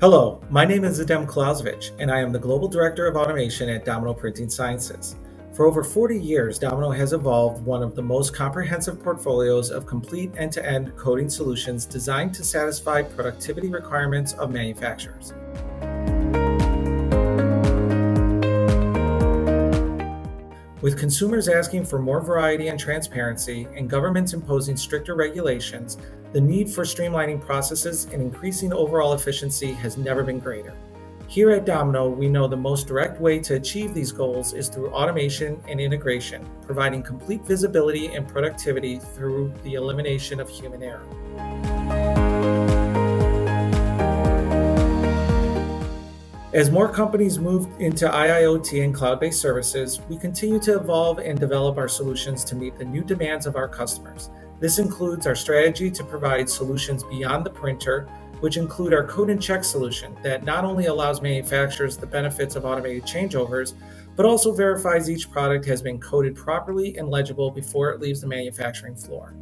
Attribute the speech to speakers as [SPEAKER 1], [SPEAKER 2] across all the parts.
[SPEAKER 1] Hello, my name is Adem Klausovich, and I am the Global Director of Automation at Domino Printing Sciences. For over 40 years, Domino has evolved one of the most comprehensive portfolios of complete end-to-end coding solutions designed to satisfy productivity requirements of manufacturers. With consumers asking for more variety and transparency and governments imposing stricter regulations, the need for streamlining processes and increasing overall efficiency has never been greater. Here at Domino, we know the most direct way to achieve these goals is through automation and integration, providing complete visibility and productivity through the elimination of human error. As more companies move into IIoT and cloud-based services, we continue to evolve and develop our solutions to meet the new demands of our customers. This includes our strategy to provide solutions beyond the printer, which include our code and check solution that not only allows manufacturers the benefits of automated changeovers, but also verifies each product has been coded properly and legible before it leaves the manufacturing floor.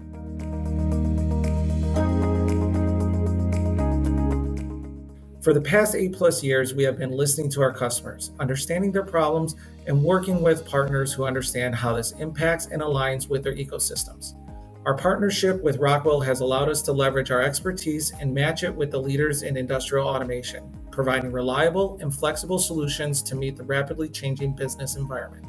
[SPEAKER 1] For the past 8+ years, we have been listening to our customers, understanding their problems, and working with partners who understand how this impacts and aligns with their ecosystems. Our partnership with Rockwell has allowed us to leverage our expertise and match it with the leaders in industrial automation, providing reliable and flexible solutions to meet the rapidly changing business environment.